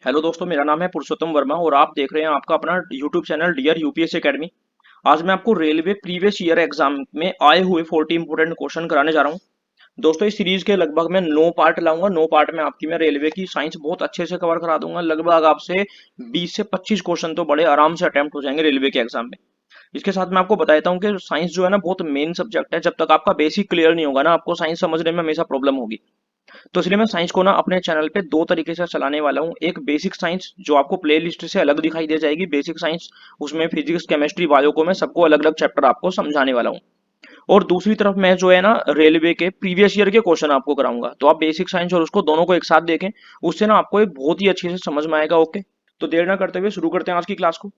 Hello दोस्तों, मेरा नाम है पुरुषोत्तम वर्मा और आप देख रहे हैं आपका अपना YouTube channel dear UPSC academy. आज मैं आपको रेलवे प्रीवियस ईयर एग्जाम में आए हुए 40 इंपोर्टेंट क्वेश्चन कराने जा रहा हूं। दोस्तों, इस सीरीज के लगभग मैं 9 पार्ट लाऊंगा। 9 पार्ट में आपकी मैं रेलवे की साइंस बहुत अच्छे से कवर करा दूंगा। लगभग आपसे 20 से 25 क्वेश्चन तो बड़े आराम से अटेम्प्ट हो जाएंगे रेलवे के एग्जाम में। इसके साथ मैं आपको बताता हूँ कि साइंस जो है ना बहुत मेन सब्जेक्ट है। जब तक आपका बेसिक क्लियर नहीं होगा ना, आपको साइंस समझने में हमेशा प्रॉब्लम होगी। तो इसलिए मैं साइंस को ना अपने चैनल पे दो तरीके से चलाने वाला हूँ। एक बेसिक साइंस जो आपको प्लेलिस्ट से अलग दिखाई दे जाएगी, बेसिक साइंस। उसमें फिजिक्स, केमिस्ट्री, बायो को मैं सबको अलग अलग चैप्टर आपको समझाने वाला हूँ। और दूसरी तरफ मैं जो है ना रेलवे के प्रीवियस ईयर के क्वेश्चन आपको कराऊंगा। तो आप बेसिक साइंस और उसको दोनों को एक साथ देखें। उससे ना आपको एक बहुत ही अच्छे से समझ में आएगा। ओके, तो देर ना करते हुए शुरू करते हैं आज की क्लास को।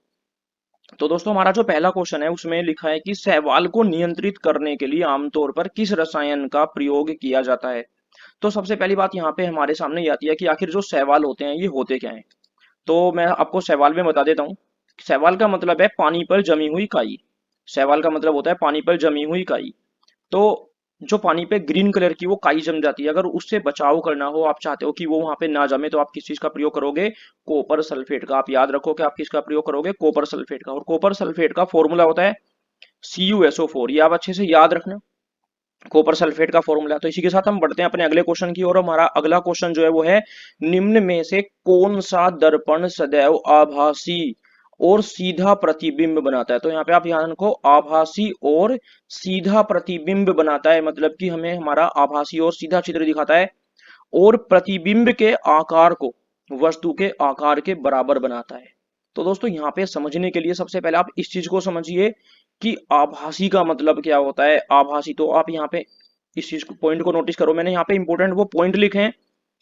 तो दोस्तों, हमारा जो पहला क्वेश्चन है उसमें लिखा है कि शैवाल को नियंत्रित करने के लिए आमतौर पर किस रसायन का प्रयोग किया जाता है। तो सबसे पहली बात यहाँ पे हमारे सामने ये आती है कि आखिर जो शैवाल होते हैं ये होते क्या हैं। तो मैं आपको शैवाल में बता देता हूँ। शैवाल का मतलब है पानी पर जमी हुई काई। शैवाल का मतलब होता है पानी पर जमी हुई काई। तो जो पानी पे ग्रीन कलर की वो काई जम जाती है, अगर उससे बचाव करना हो, आप चाहते हो कि वो वहां पे ना जमे, तो आप किस चीज का प्रयोग करोगे? कॉपर सल्फेट का। आप याद रखो कि आप किसका प्रयोग करोगे? कॉपर सल्फेट का। और कॉपर सल्फेट का फॉर्मूला होता है CuSO4। ये आप अच्छे से याद रखना, कॉपर सल्फेट का फॉर्मूला। तो इसी के साथ हम बढ़ते हैं अपने अगले क्वेश्चन की ओर। हमारा अगला क्वेश्चन जो है वो है, निम्न में से कौन सा दर्पण सदैव आभासी और सीधा प्रतिबिंब बनाता है। तो यहाँ पे आप ध्यान रखो, आभासी और सीधा प्रतिबिंब बनाता है, मतलब कि हमें हमारा आभासी और सीधा चित्र दिखाता है। और प्रतिबिंब के आकार को वस्तु के आकार के बराबर बनाता है। तो दोस्तों, यहाँ पे समझने के लिए सबसे पहले आप इस चीज को समझिए कि आभासी का मतलब क्या होता है। आभासी, तो आप यहाँ पे इस चीज को, पॉइंट को नोटिस करो। मैंने यहाँ पे इंपोर्टेंट वो पॉइंट लिखे हैं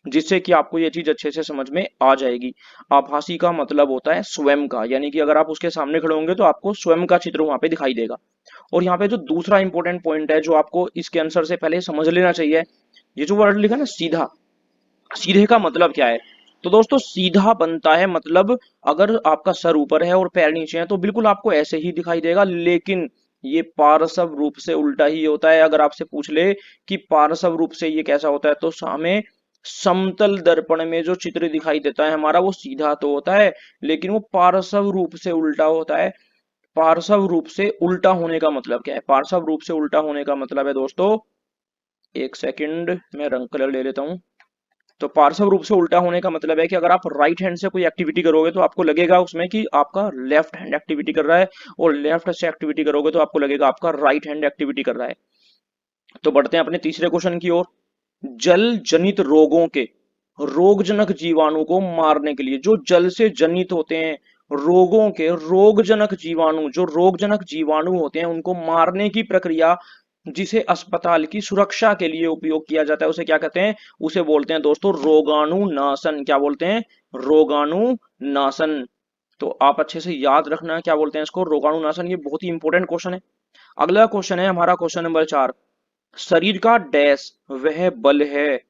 जिससे कि आपको ये चीज अच्छे से समझ में आ जाएगी। आभासी का मतलब होता है स्वयं का, यानी कि अगर आप उसके सामने खड़े होंगे तो आपको स्वयं का चित्र वहां पे दिखाई देगा। और यहाँ पे जो दूसरा इंपॉर्टेंट पॉइंट है जो आपको इसके आंसर से पहले समझ लेना चाहिए, ये जो वर्ड लिखा है ना सीधा, सीधे का मतलब क्या है। तो दोस्तों, सीधा बनता है मतलब अगर आपका सर ऊपर है और पैर नीचे है तो बिल्कुल आपको ऐसे ही दिखाई देगा, लेकिन ये पार्श्व रूप से उल्टा ही होता है। अगर आपसे पूछ ले कि पार्श्व रूप से ये कैसा होता है, तो हमें समतल दर्पण में जो चित्र दिखाई देता है हमारा, वो सीधा तो होता है लेकिन वो पार्श्व रूप से उल्टा होता है। पार्श्व रूप से उल्टा होने का मतलब क्या है? पार्श्व रूप से उल्टा होने का मतलब है दोस्तों, एक सेकंड मैं रंग कलर ले लेता हूं। तो पार्श्व रूप से उल्टा होने का मतलब है कि अगर आप राइट हैंड से कोई एक्टिविटी करोगे तो आपको लगेगा उसमें कि आपका लेफ्ट हैंड एक्टिविटी कर रहा है, और लेफ्ट से एक्टिविटी करोगे तो आपको लगेगा आपका राइट हैंड एक्टिविटी कर रहा है। तो बढ़ते हैं अपने तीसरे क्वेश्चन की ओर। जल जनित रोगों के रोगजनक जीवाणु को मारने के लिए, जो जल से जनित होते हैं रोगों के रोगजनक जीवाणु, जो रोगजनक जीवाणु होते हैं उनको मारने की प्रक्रिया जिसे अस्पताल की सुरक्षा के लिए उपयोग किया जाता है, उसे क्या कहते हैं? उसे बोलते हैं दोस्तों रोगाणुनाशन। क्या बोलते हैं? रोगाणुनाशन। तो आप अच्छे से याद रखना क्या बोलते हैं इसको, रोगाणुनाशन। ये बहुत ही इंपॉर्टेंट क्वेश्चन है। अगला क्वेश्चन है हमारा क्वेश्चन नंबर 4। शरीर का डैश वह बल है,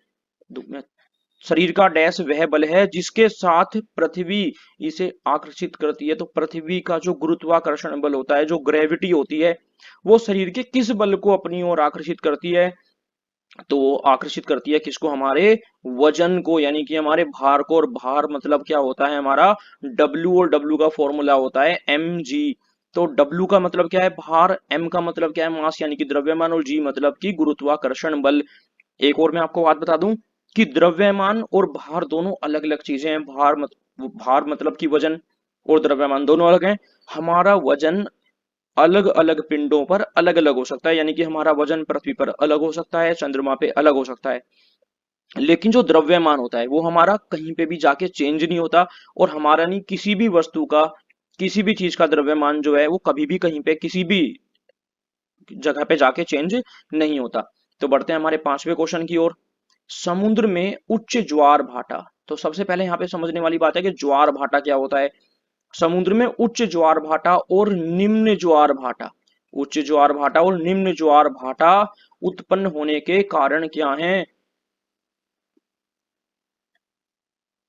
शरीर का डैश वह बल है जिसके साथ पृथ्वी इसे आकर्षित करती है। तो पृथ्वी का जो गुरुत्वाकर्षण बल होता है, जो ग्रेविटी होती है, वो शरीर के किस बल को अपनी ओर आकर्षित करती है? तो वो आकर्षित करती है किसको? हमारे वजन को, यानी कि हमारे भार को। और भार मतलब क्या होता है हमारा? W, और W का फॉर्मूला होता है mg। तो W का मतलब क्या है? भार। M का मतलब क्या है? मास यानी कि द्रव्यमान। और G मतलब कि गुरुत्वाकर्षण बल। एक और मैं आपको बात बता दूं कि द्रव्यमान और भार दोनों अलग अलग चीजें हैं। भार मतलब कि वजन, और द्रव्यमान दोनों अलग हैं। हमारा वजन अलग अलग पिंडों पर अलग अलग हो सकता है, यानी कि हमारा वजन पृथ्वी पर अलग हो सकता है, चंद्रमा पे अलग हो सकता है। लेकिन जो द्रव्यमान होता है वो हमारा कहीं पे भी जाके चेंज नहीं होता। और हमारा नहीं, किसी भी वस्तु का, किसी भी चीज का द्रव्यमान जो है वो कभी भी कहीं पे किसी भी जगह पे जाके चेंज नहीं होता। तो बढ़ते हैं हमारे पांचवें क्वेश्चन की ओर। समुद्र में उच्च ज्वार भाटा। तो सबसे पहले यहाँ पे समझने वाली बात है कि ज्वार भाटा क्या होता है। समुद्र में उच्च ज्वार भाटा और निम्न ज्वार भाटा, उच्च ज्वार भाटा और निम्न ज्वार भाटा उत्पन्न होने के कारण क्या हैं?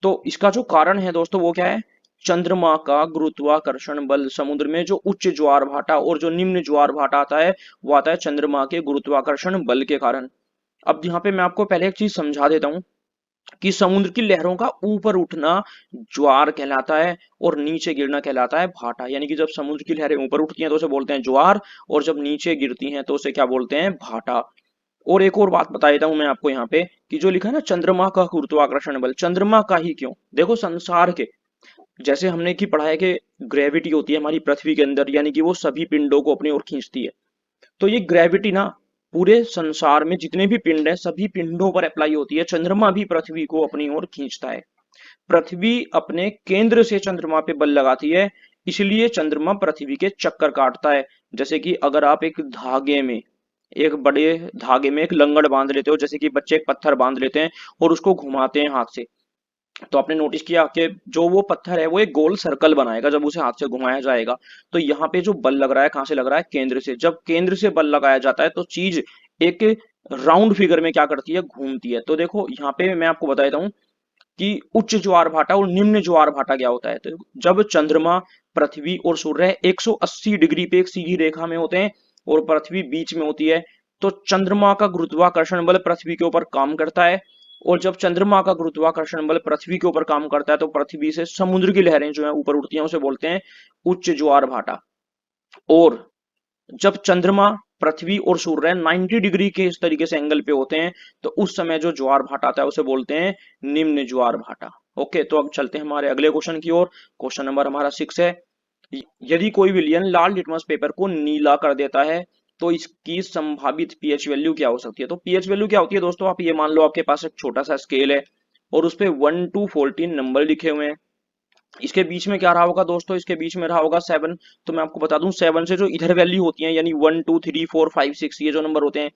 तो इसका जो कारण है दोस्तों वो क्या है? चंद्रमा का गुरुत्वाकर्षण बल। समुद्र में जो उच्च ज्वार भाटा और जो निम्न ज्वार भाटा आता है वो आता है चंद्रमा के गुरुत्वाकर्षण बल के कारण। अब यहाँ पे मैं आपको पहले एक चीज समझा देता हूँ कि समुद्र की लहरों का ऊपर उठना ज्वार कहलाता है और नीचे गिरना कहलाता है भाटा। यानी कि जब समुद्र की लहरें ऊपर उठती हैं तो उसे बोलते हैं ज्वार, और जब नीचे गिरती हैं तो उसे क्या बोलते हैं, भाटा। और एक और बात बता देता हूं मैं आपको यहाँ पे, कि जो लिखा है ना चंद्रमा का गुरुत्वाकर्षण बल, चंद्रमा का ही क्यों, देखो संसार के, जैसे हमने की पढ़ा है कि ग्रेविटी होती है हमारी पृथ्वी के अंदर, यानी कि वो सभी पिंडों को अपनी ओर खींचती है। तो ये ग्रेविटी ना पूरे संसार में जितने भी पिंड हैं सभी पिंडों पर अप्लाई होती है। चंद्रमा भी पृथ्वी को अपनी ओर खींचता है। पृथ्वी अपने केंद्र से चंद्रमा पे बल लगाती है, इसलिए चंद्रमा पृथ्वी के चक्कर काटता है। जैसे कि अगर आप एक धागे में, एक बड़े धागे में एक लंगड़ बांध लेते हो, जैसे कि बच्चे एक पत्थर बांध लेते हैं और उसको घुमाते हैं हाथ से, तो आपने नोटिस किया कि जो वो पत्थर है वो एक गोल सर्कल बनाएगा जब उसे हाथ से घुमाया जाएगा। तो यहाँ पे जो बल लग रहा है कहाँ से लग रहा है, केंद्र से। जब केंद्र से बल लगाया जाता है तो चीज एक राउंड फिगर में क्या करती है, घूमती है। तो देखो यहाँ पे मैं आपको बता देता हूँ कि उच्च ज्वार भाटा और निम्न ज्वार भाटा क्या होता है। तो जब चंद्रमा, पृथ्वी और सूर्य 180 डिग्री पे एक सीधी रेखा में होते हैं और पृथ्वी बीच में होती है, तो चंद्रमा का गुरुत्वाकर्षण बल पृथ्वी के ऊपर काम करता है। और जब चंद्रमा का गुरुत्वाकर्षण बल पृथ्वी के ऊपर काम करता है तो पृथ्वी से समुद्र की लहरें जो है ऊपर उठती हैं, उसे बोलते हैं उच्च ज्वार भाटा। और जब चंद्रमा, पृथ्वी और सूर्य 90 डिग्री के इस तरीके से एंगल पे होते हैं तो उस समय जो ज्वार भाटा आता है उसे बोलते हैं निम्न ज्वार भाटा। ओके, तो अब चलते हैं हमारे अगले क्वेश्चन की ओर। क्वेश्चन नंबर हमारा 6 है, यदि कोई विलयन लाल लिटमस पेपर को नीला कर देता है तो इसकी संभावित पीएच वैल्यू क्या हो सकती है। तो पीएच वैल्यू क्या होती है दोस्तों, आप ये मान लो आपके पास एक छोटा सा स्केल है और उस पे 1 to 14 नंबर लिखे हुए हैं। इसके बीच में क्या रहा होगा दोस्तों, इसके बीच में रहा होगा 7। तो मैं आपको बता दूं 7 से जो इधर वैल्यू होती है, यानी 1 2 3 4 5 6, ये जो नंबर होते हैं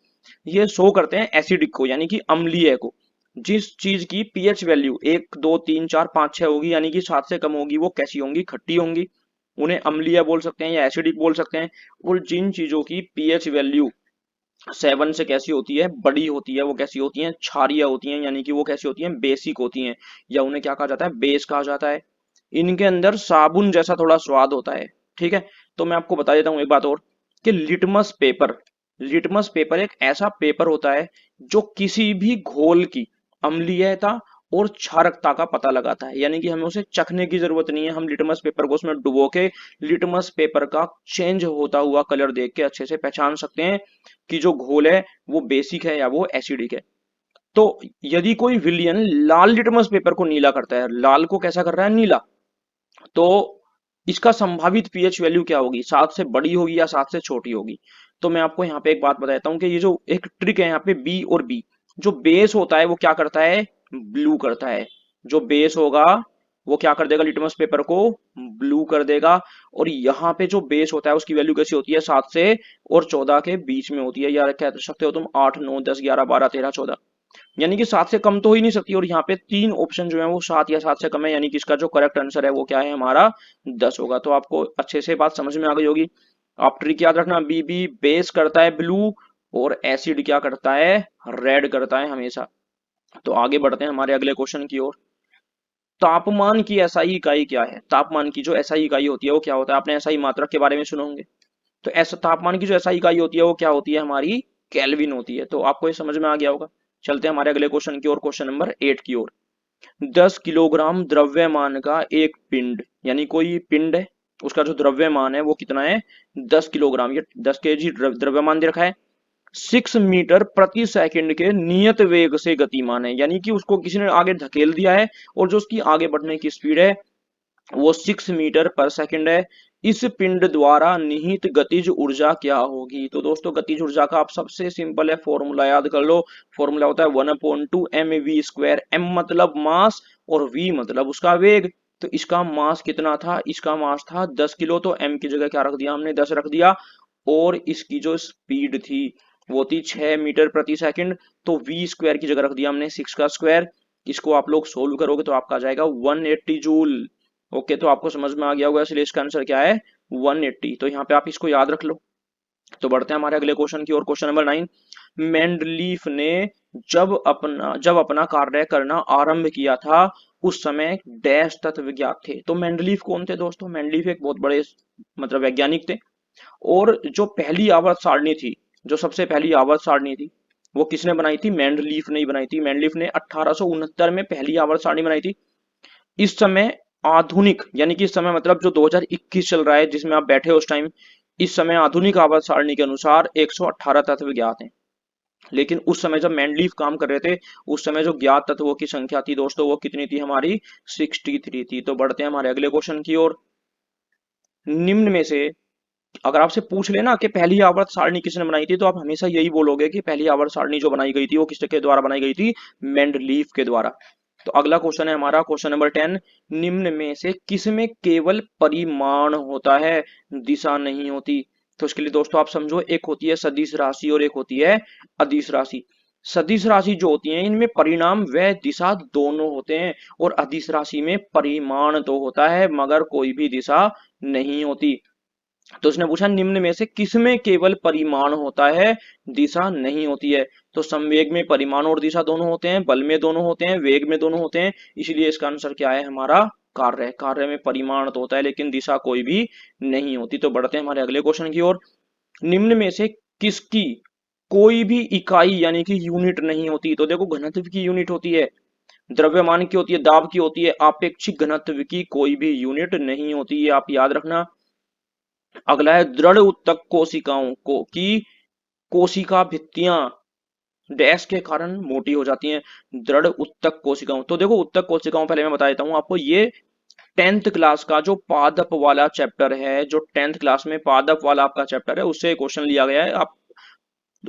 ये शो करते हैं एसिडिक को, यानी कि अम्लीय को। जिस चीज की पीएच वैल्यू 1 2 3 4 5 6 होगी, यानी कि 7 से कम होगी, वो कैसी होंगी, खट्टी होंगी, उन्हें अम्लीय बोल सकते हैं या एसिडिक बोल सकते हैं। और जिन चीजों की पीएच वैल्यू 7 से कैसी होती है, बड़ी होती है, वो कैसी होती है, क्षारीय होती है, यानी कि वो कैसी होती है, बेसिक होती है, या उन्हें क्या कहा जाता है, बेस कहा जाता है। इनके अंदर साबुन जैसा थोड़ा स्वाद होता है। ठीक है, तो मैं आपको बता देता हूँ एक बात और, कि लिटमस पेपर एक ऐसा पेपर होता है जो किसी भी घोल की अम्लीयता और क्षारकता का पता लगाता है। यानी कि हमें उसे चखने की जरूरत नहीं है, हम लिटमस पेपर को उसमें डुबो के लिटमस पेपर का चेंज होता हुआ कलर देख के अच्छे से पहचान सकते हैं कि जो घोल है वो बेसिक है या वो एसिडिक है। तो यदि कोई विलियन लाल लिटमस पेपर को नीला करता है, लाल को कैसा कर रहा है, नीला, तो इसका संभावित पीएच वैल्यू क्या होगी, 7 से बड़ी होगी या 7 से छोटी होगी। तो मैं आपको यहाँ पे एक बात बताता हूँ कि ये जो एक ट्रिक है यहाँ पे, बी और बी, जो बेस होता है वो क्या करता है, ब्लू करता है। जो बेस होगा वो क्या कर देगा, लिटमस पेपर को ब्लू कर देगा। और यहाँ पे जो बेस होता है उसकी वैल्यू कैसी होती है, 7 से और 14 के बीच में होती है, या कह सकते हो तुम 8 9 10 11 12 13 14, यानी कि 7 से कम तो हो ही नहीं सकती। और यहाँ पे 3 ऑप्शन जो है वो 7 या 7 से कम है, यानी कि इसका जो करेक्ट आंसर है वो क्या है, हमारा 10 होगा। तो आपको अच्छे से बात समझ में आ गई होगी। आप ट्रिक याद रखना, बीबी बेस करता है ब्लू और एसिड क्या करता है, रेड करता है हमेशा। तो आगे बढ़ते हैं हमारे अगले क्वेश्चन की ओर। तापमान की एसआई इकाई क्या है, तापमान की जो एसआई इकाई होती है वो क्या होता है, आपने एसआई मात्रक के बारे में सुने होंगे। तो ऐसा तापमान की जो एसआई इकाई होती है वो क्या होती है, हमारी केल्विन होती है। तो आपको ये समझ में आ गया होगा। चलते हैं हमारे अगले क्वेश्चन की ओर, क्वेश्चन नंबर 8 की ओर। 10 किलोग्राम द्रव्यमान का एक पिंड, यानी कोई पिंड है, उसका जो द्रव्यमान है वो कितना है, 10 किलोग्राम, ये 10 kg द्रव्यमान दे रखा है। 6 मीटर प्रति सेकंड के नियत वेग से गतिमान है, यानी कि उसको किसी ने आगे धकेल दिया है और जो उसकी आगे बढ़ने की स्पीड है वो 6 मीटर पर सेकंड है। इस पिंड द्वारा निहित गतिज ऊर्जा क्या होगी। तो दोस्तों गतिज ऊर्जा का आप सबसे सिंपल है फॉर्मूला याद कर लो। फॉर्मूला होता है 1/2 mv²। m मतलब मास और v मतलब उसका वेग। तो इसका मास कितना था, इसका मास था 10 किलो, तो m की जगह क्या रख दिया हमने, 10 रख दिया। और इसकी जो स्पीड थी वो थी 6 मीटर प्रति सेकंड, तो v² की जगह रख दिया हमने 6 का स्क्वायर। इसको आप लोग सोल्व करोगे तो आपका आ जाएगा 180 जूल। ओके, तो आपको समझ में आ गया होगा, इसलिए इसका आंसर क्या है, 180। तो यहाँ पे आप इसको याद रख लो। तो बढ़ते हैं हमारे अगले क्वेश्चन की ओर, क्वेश्चन नंबर 9। मेंडलीफ ने जब अपना कार्य करना आरंभ किया था उस समय डैश तत्व ज्ञात थे। तो मेंडलीफ कौन थे दोस्तों, मेंडलीफ एक बहुत बड़े मतलब वैज्ञानिक थे। और जो पहली आवर्त सारणी थी, जो सबसे पहली आवर्त सारणी थी वो किसने बनाई थी? मेंडलीफ ने ही बनाई थी। मेंडलीफ ने 1869 में पहली आवर्त सारणी बनाई थी। इस समय आधुनिक, यानी कि इस समय मतलब जो 2021 चल रहा है जिसमें आप बैठे हो उस टाइम, इस समय आधुनिक आवर्त सारणी के अनुसार 118 तत्व ज्ञात हैं। लेकिन उस समय जब मेंडलीफ काम कर रहे थे, उस समय जो ज्ञात तत्वों की संख्या थी दोस्तों, वो कितनी थी हमारी? 63 थी। तो बढ़ते हैं हमारे अगले क्वेश्चन की ओर। निम्न में से, अगर आपसे पूछ लेना कि पहली आवर्त सारणी किसने बनाई थी, तो आप हमेशा यही बोलोगे कि पहली आवर्त सारणी जो बनाई गई थी वो किसके द्वारा बनाई गई थी? मेंडलीफ के द्वारा। तो अगला क्वेश्चन है हमारा क्वेश्चन नंबर 10। निम्न में से किसमें केवल परिमाण होता है, दिशा नहीं होती? तो इसके लिए दोस्तों आप समझो, एक होती है सदिश राशि और एक होती है अदिश राशि। सदिश राशि जो होती है इनमें परिणाम व दिशा दोनों होते हैं, और अदिश राशि में परिमाण तो होता है मगर कोई भी दिशा नहीं होती। तो उसने पूछा निम्न में से किसमें केवल परिमाण होता है, दिशा नहीं होती है? तो संवेग में परिमाण और दिशा दोनों होते हैं, बल में दोनों होते हैं, वेग में दोनों होते हैं, इसलिए इसका आंसर क्या है हमारा? कार्य। कार्य में परिमाण तो होता है लेकिन दिशा कोई भी नहीं होती। तो बढ़ते हैं हमारे अगले क्वेश्चन की ओर। निम्न में से किसकी कोई भी इकाई यानी कि यूनिट नहीं होती? तो देखो, घनत्व की यूनिट होती है, द्रव्यमान की होती है, दाब की होती है, आपेक्षिक घनत्व की कोई भी यूनिट नहीं होती, ये आप याद रखना। अगला है दृढ़ उत्तक कोशिकाओं को की कोशिका भित्तियां डैश के कारण मोटी हो जाती हैं। दृढ़ उत्तक कोशिकाओं, तो देखो उत्तक कोशिकाओं पहले मैं बता देता हूं आपको, ये 10th क्लास का जो पादप वाला चैप्टर है, जो 10th क्लास में पादप वाला आपका चैप्टर है, उससे क्वेश्चन लिया गया है। आप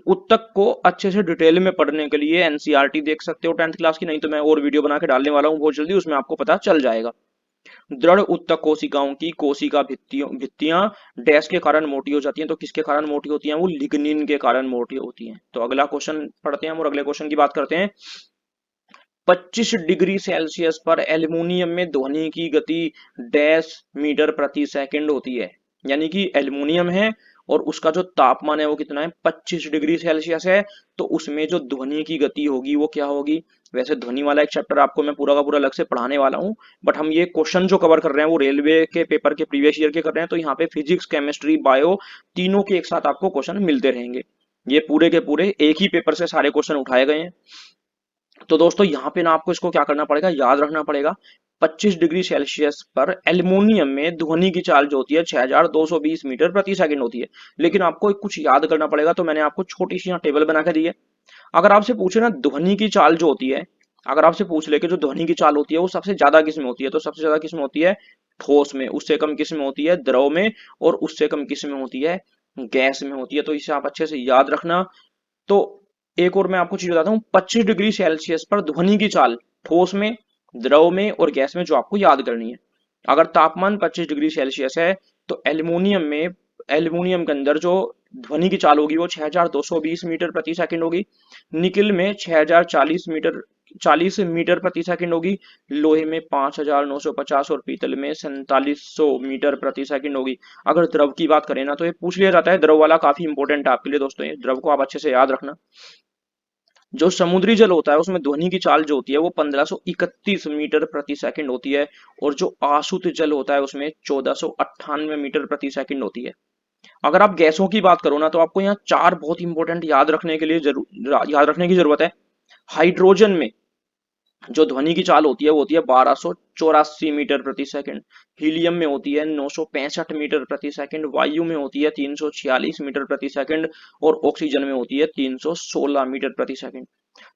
उत्तक को अच्छे से डिटेल में पढ़ने के लिए एनसीईआरटी देख सकते हो 10th क्लास की, नहीं तो मैं और वीडियो बना के डालने वाला हूँ बहुत जल्दी, उसमें आपको पता चल जाएगा। दृढ़ उत्तक कोशिकाओं की कोशिका भित्तियां डैश के कारण मोटी हो जाती हैं। तो किसके कारण मोटी होती हैं? वो लिग्निन के कारण मोटी होती हैं। तो अगला क्वेश्चन पढ़ते हैं हम और अगले क्वेश्चन की बात करते हैं। 25 डिग्री सेल्सियस पर एल्यूमिनियम में ध्वनि की गति डैश मीटर प्रति सेकंड होती है। यानी कि एल्यूमिनियम है और उसका जो तापमान है वो कितना है? 25 डिग्री सेल्सियस है। तो उसमें जो ध्वनि की गति होगी वो क्या होगी? वैसे ध्वनि वाला एक चैप्टर आपको मैं पूरा का पूरा अलग से पढ़ाने वाला हूँ, बट हम ये क्वेश्चन जो कवर कर रहे हैं वो रेलवे के पेपर के प्रीवियस ईयर के कर रहे हैं, तो यहाँ पे फिजिक्स, केमिस्ट्री, बायो तीनों के एक साथ आपको क्वेश्चन मिलते रहेंगे। ये पूरे के पूरे एक ही पेपर से सारे क्वेश्चन उठाए गए हैं। तो दोस्तों यहाँ पे ना आपको इसको क्या करना पड़ेगा, याद रखना पड़ेगा। 25 डिग्री सेल्सियस पर एल्युमिनियम में ध्वनि की चाल जो होती है 6220 मीटर प्रति सेकंड होती है। लेकिन आपको कुछ याद करना पड़ेगा, तो मैंने आपको छोटी सी यहाँ टेबल बना के दी है। अगर आपसे पूछे ना ध्वनि की चाल जो होती है, अगर आपसे पूछ ले कि जो ध्वनि की चाल होती है वो सबसे ज्यादा किस में होती है, तो सबसे ज्यादा किस में होती है? ठोस में। उससे कम किस में होती है? द्रव में। और उससे कम किस में होती है? गैस में होती है। तो इसे आप अच्छे से याद रखना। तो एक और मैं आपको चीज बताता हूँ, 25 डिग्री सेल्सियस पर ध्वनि की चाल ठोस में, द्रव में और गैस में, जो आपको याद करनी है। अगर तापमान 25 डिग्री सेल्सियस है तो एल्युमिनियम के अंदर जो ध्वनि की चाल होगी वो 6220 मीटर प्रति सेकंड होगी। निकिल में 6040 मीटर प्रति सेकंड होगी। लोहे में 5950 और पीतल में 4700 मीटर प्रति सेकंड होगी। अगर द्रव की बात करें ना तो ये पूछ लिया जाता है, द्रव वाला काफी इंपॉर्टेंट है आपके लिए दोस्तों, ये द्रव को आप अच्छे से याद रखना। जो समुद्री जल होता है उसमें ध्वनि की चाल जो होती है वो 1531 मीटर प्रति सेकंड होती है, और जो आशुत जल होता है उसमें 1498 मीटर प्रति सेकंड होती है। अगर आप गैसों की बात करो ना तो आपको यहाँ चार बहुत इंपॉर्टेंट याद रखने के लिए याद रखने की जरूरत है। हाइड्रोजन में जो ध्वनि की चाल होती है वो होती है 1284 मीटर प्रति सेकंड। हीलियम में होती है 965 मीटर प्रति सेकंड। वायु में होती है 346 मीटर प्रति सेकंड। और ऑक्सीजन में होती है 316 मीटर प्रति सेकंड।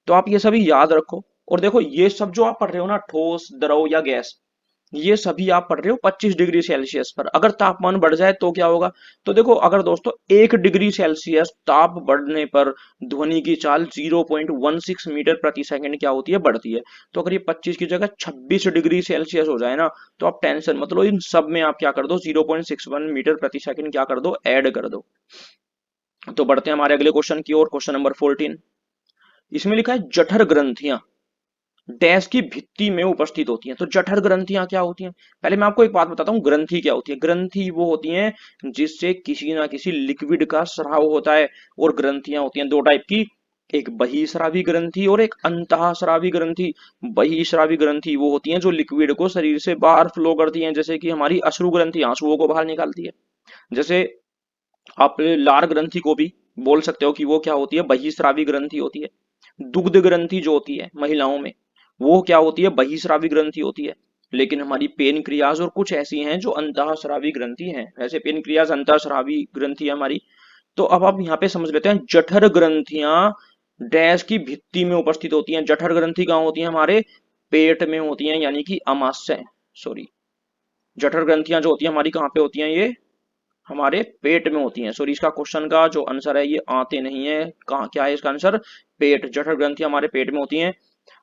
तो आप ये सभी याद रखो। और देखो, ये सब जो आप पढ़ रहे हो ना, ठोस, द्रव या गैस, ये सभी आप पढ़ रहे हो 25 डिग्री सेल्सियस पर। अगर तापमान बढ़ जाए तो क्या होगा? तो देखो, अगर दोस्तों 1 डिग्री सेल्सियस ताप बढ़ने पर ध्वनि की चाल 0.16 मीटर प्रति सेकंड क्या होती है? बढ़ती है। तो अगर ये 25 की जगह 26 डिग्री सेल्सियस हो जाए ना, तो आप टेंशन मत लो, इन सब में आप क्या कर दो? 0.61 मीटर प्रति सेकंड क्या कर दो? ऐड कर दो। तो बढ़ते हैं हमारे अगले क्वेश्चन की ओर, क्वेश्चन नंबर 14। इसमें लिखा है जठर ग्रंथियां डैश की भित्ति में उपस्थित होती हैं। तो जठर ग्रंथियां क्या होती हैं? पहले मैं आपको एक बात बताता हूँ, ग्रंथि क्या होती है। ग्रंथि वो होती हैं जिससे किसी ना किसी लिक्विड का स्राव होता है। और ग्रंथियां होती हैं दो टाइप की, एक बहिस्रावी ग्रंथि और एक अंतःस्रावी ग्रंथि। बहिस्रावी ग्रंथि वो होती हैं जो लिक्विड को शरीर से बाहर फ्लो करती हैं, जैसे कि हमारी अश्रु ग्रंथि आंसुओं को बाहर निकालती है। जैसे आप लार ग्रंथि को भी बोल सकते हो कि वो क्या होती है, बहिस्रावी ग्रंथि होती है। दुग्ध ग्रंथि जो होती है महिलाओं में, वो क्या होती है, बहिस्रावी ग्रंथि होती है। लेकिन हमारी पेनक्रियाज और कुछ ऐसी हैं जो अंतःस्रावी ग्रंथि हैं, ऐसे पेनक्रियाज अंतःस्रावी ग्रंथि है हमारी। तो अब आप यहाँ पे समझ लेते हैं, जठर ग्रंथियां डैश की भित्ति में उपस्थित होती हैं। जठर ग्रंथि कहाँ होती है, हमारे पेट में होती हैं, यानी कि अमाशय, सॉरी, जठर ग्रंथियां जो होती है हमारी कहाँ पे होती हैं, ये हमारे पेट में होती हैं। सॉरी, इसका क्वेश्चन का जो आंसर है ये आते नहीं है, कहाँ क्या है इसका आंसर, पेट। जठर ग्रंथियां हमारे पेट में होती हैं।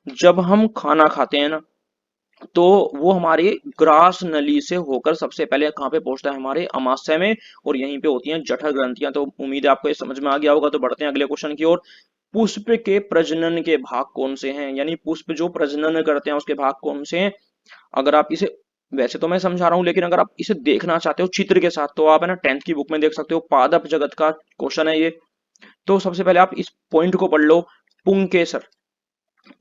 जब हम खाना खाते हैं ना, तो वो हमारे ग्रास नली से होकर सबसे पहले कहाँ पे पहुंचता है, हमारे अमाशय में, और यहीं पे होती हैं जठर ग्रंथियां। तो उम्मीद है आपको ये समझ में आ गया होगा। तो बढ़ते हैं अगले क्वेश्चन की ओर। पुष्प के प्रजनन के भाग कौन से हैं, यानी पुष्प जो प्रजनन करते हैं उसके भाग कौन से हैं। अगर आप इसे, वैसे तो मैं समझा रहा हूं, लेकिन अगर आप इसे देखना चाहते हो चित्र के साथ, तो आप है ना 10th की बुक में देख सकते हो, पादप जगत का क्वेश्चन है ये। तो सबसे पहले आप इस पॉइंट को पढ़ लो, पुंकेसर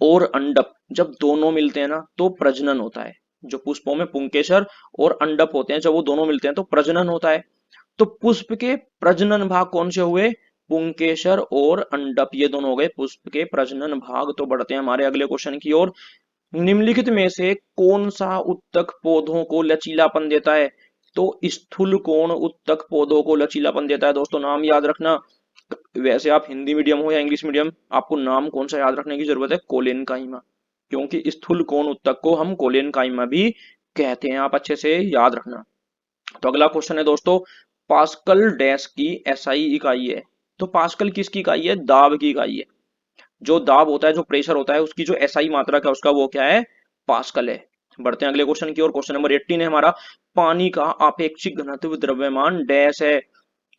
और अंडप जब दोनों मिलते हैं ना तो प्रजनन होता है। जो पुष्पों में पुंकेसर और अंडप होते हैं, जब वो दोनों मिलते हैं तो प्रजनन होता है। तो पुष्प के प्रजनन भाग कौन से हुए, पुंकेसर और अंडप, ये दोनों हो गए पुष्प के प्रजनन भाग। तो बढ़ते हैं हमारे अगले क्वेश्चन की ओर। निम्नलिखित में से कौन सा उत्तक पौधों को लचीलापन देता है। तो स्थूल कोण उत्तक पौधों को लचीलापन देता है। दोस्तों नाम याद रखना, वैसे आप हिंदी मीडियम हो या इंग्लिश मीडियम, आपको नाम कौन सा याद रखने की जरूरत है, कोलेन काइमा, क्योंकि स्थूल कोण उत्तक को हम कोलेन काइमा भी कहते हैं, आप अच्छे से याद रखना। तो अगला क्वेश्चन है दोस्तों, पास्कल डैश की एसआई इकाई है। तो पास्कल किसकी इकाई है, दाब की इकाई है। जो दाब होता है, जो प्रेशर होता है, उसकी जो एसआई मात्रक है उसका वो क्या है, पास्कल है। बढ़ते हैं अगले क्वेश्चन की ओर। क्वेश्चन नंबर 18 है हमारा, पानी का आपेक्षिक घनत्व द्रव्यमान डैश है।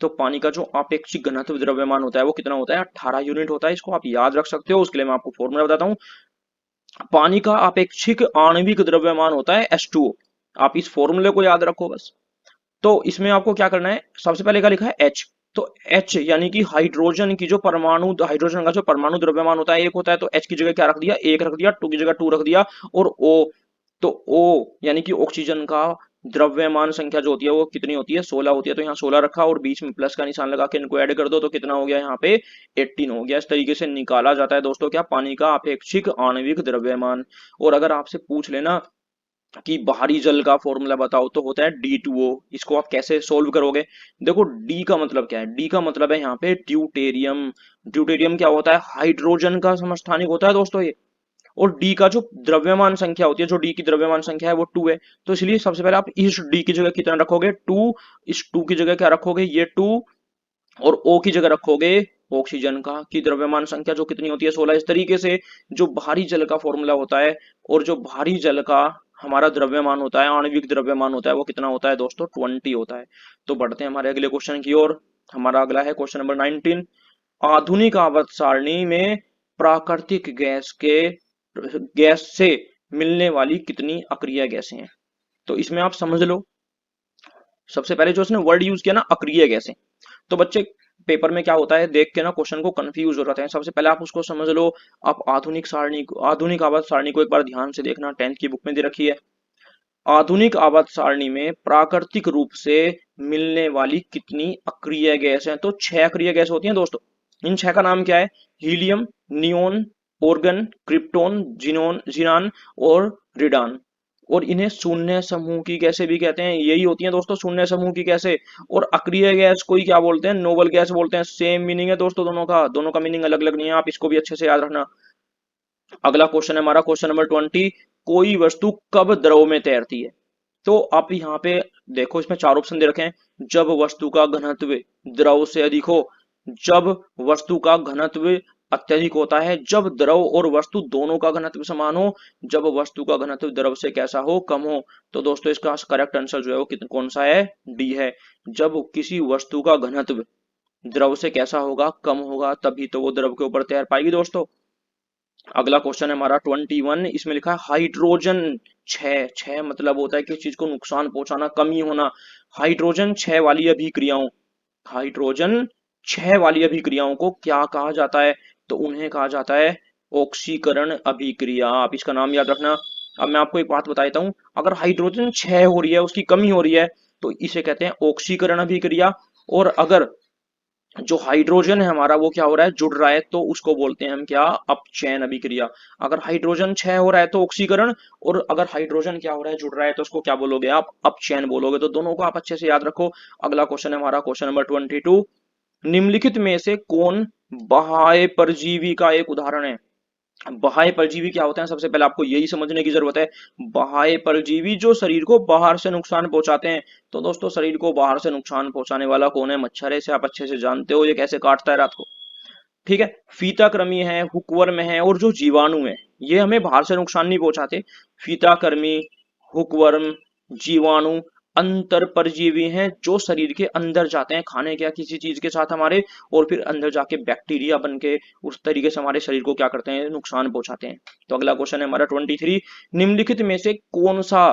तो पानी का जो आपेक्षिक घनत्व द्रव्यमान होता है वो कितना होता है, 18 यूनिट होता है। इसको आप याद रख सकते हो, उसके लिए मैं आपको फॉर्मूला बताता हूँ। पानी का आपेक्षिक आणविक द्रव्यमान होता है H2O। आप इस फॉर्मूले को याद रखो बस। तो इसमें आपको क्या करना है, सबसे पहले क्या लिखा है, H। तो H यानी कि हाइड्रोजन की जो परमाणु, हाइड्रोजन का जो परमाणु द्रव्यमान होता है एक होता है, तो H की जगह क्या रख दिया, एक रख दिया, टू की जगह टू रख दिया, और O, तो O यानी कि ऑक्सीजन का द्रव्यमान संख्या जो होती है वो कितनी होती है, 16 होती है। तो यहाँ 16 रखा और बीच में प्लस का निशान लगा के इनको ऐड कर दो, तो कितना हो गया यहाँ पे 18 हो गया। इस तरीके से निकाला जाता है दोस्तों क्या, पानी का अपेक्षिक आणविक द्रव्यमान। और अगर आपसे पूछ लेना कि बाहरी जल का फॉर्मूला बताओ, तो होता है D2O। इसको आप कैसे सोल्व करोगे, देखो डी का मतलब क्या है, डी का मतलब है यहाँ पे ड्यूटेरियम। ड्यूटेरियम क्या होता है, हाइड्रोजन का समस्थानिक होता है दोस्तों ये। और डी का जो द्रव्यमान संख्या होती है, जो डी की द्रव्यमान संख्या है वो 2 है। तो इसलिए सबसे पहले आप इस डी की जगह कितना रखोगे, 2। इस 2 की जगह क्या रखोगे, ये 2, और O की जगह रखोगे ऑक्सीजन का की द्रव्यमान संख्या जो कितनी होती है, 16। इस तरीके से जो भारी जल का फॉर्मूला होता है, और जो भारी जल का हमारा द्रव्यमान होता है, आणविक द्रव्यमान होता है, वो कितना होता है दोस्तों, 20 होता है। तो बढ़ते हैं हमारे अगले क्वेश्चन की ओर। हमारा अगला है क्वेश्चन नंबर 19। आधुनिक आवर्त सारणी में प्राकृतिक गैस से मिलने वाली कितनी अक्रिय गैसें हैं। तो इसमें आप समझ लो, सबसे पहले जो उसने वर्ड यूज किया ना, अक्रिय गैसें, तो बच्चे पेपर में क्या होता है, देख के ना क्वेश्चन को कंफ्यूज हो जाते हैं। सबसे पहले आप उसको समझ लो। आप आधुनिक सारणी को, आधुनिक आवर्त सारणी को एक बार ध्यान से देखना, 10th की बुक में दे रखी है। आधुनिक आवर्त सारणी में प्राकृतिक रूप से मिलने वाली कितनी अक्रिय गैस है, तो 6 अक्रिय गैस होती हैं दोस्तों। इन 6 का नाम क्या है, helium, neon, argon, krypton, xenon, xenon और रिडान। और इन्हें शून्य समूह की गैसें भी कहते हैं, यही होती हैं दोस्तों शून्य समूह की गैसें। और अक्रिय गैस कोई क्या बोलते हैं, नोबल गैस बोलते हैं। सेम मीनिंग है दोस्तों दोनों का मीनिंग अलग अलग नहीं है, आप इसको भी अच्छे से याद रखना। अगला क्वेश्चन है हमारा क्वेश्चन नंबर 20। कोई वस्तु कब द्रव में तैरती है। तो आप यहाँ पे देखो, इसमें 4 ऑप्शन दे रखे हैं। जब वस्तु का घनत्व द्रव से अधिक हो, जब वस्तु का घनत्व अत्यधिक होता है, जब द्रव और वस्तु दोनों का घनत्व समान हो, जब वस्तु का घनत्व द्रव से कैसा हो, कम हो। तो दोस्तों इसका करेक्ट आंसर जो है वो कौन सा है, डी है। जब किसी वस्तु का घनत्व द्रव से कैसा होगा, कम होगा, तभी तो वो द्रव के ऊपर तैर पाएगी दोस्तों। अगला क्वेश्चन है हमारा 21। इसमें लिखा है हाइड्रोजन 6। 6 मतलब होता है किसी चीज को नुकसान पहुंचाना, कमी होना। हाइड्रोजन 6 वाली अभिक्रियाओं, हाइड्रोजन 6 वाली अभिक्रियाओं को क्या कहा जाता है, तो उन्हें कहा जाता है ऑक्सीकरण अभिक्रिया। आप इसका नाम याद रखना। अब मैं आपको एक बात बता देता हूं, अगर हाइड्रोजन 6 हो रही है, उसकी कमी हो रही है, तो इसे कहते हैं ऑक्सीकरण अभिक्रिया। और अगर जो हाइड्रोजन है हमारा वो क्या हो रहा है, जुड़ रहा है, तो उसको बोलते हैं हम क्या, अपचयन अभिक्रिया। अगर हाइड्रोजन क्षय हो रहा है तो ऑक्सीकरण, और अगर हाइड्रोजन क्या हो रहा है, जुड़ रहा है, तो उसको क्या बोलोगे आप, अपचयन बोलोगे। तो दोनों को आप अच्छे से याद रखो। अगला क्वेश्चन है हमारा क्वेश्चन नंबर 22। निम्नलिखित में से कौन बाह्य परजीवी का एक उदाहरण है। बाह्य परजीवी क्या होते हैं, सबसे पहले आपको यही समझने की जरूरत है। बाह्य परजीवी जो शरीर को बाहर से नुकसान पहुंचाते हैं। तो दोस्तों शरीर को बाहर से नुकसान पहुंचाने वाला कौन है, मच्छर है, इसे आप अच्छे से जानते हो, ये कैसे काटता है रात को। ठीक है, फीताकृमी है, हुकवर्म है, और जो जीवाणु है, ये हमें बाहर से नुकसान नहीं पहुंचाते। फीताकृमी, हुकवर्म, जीवाणु अंतर परजीवी हैं, जो शरीर के अंदर जाते हैं खाने क्या किसी चीज के साथ हमारे, और फिर अंदर जाके बैक्टीरिया बन के उस तरीके से हमारे शरीर को क्या करते हैं, नुकसान पहुंचाते हैं। तो अगला क्वेश्चन है हमारा 23। निम्नलिखित में से कौन सा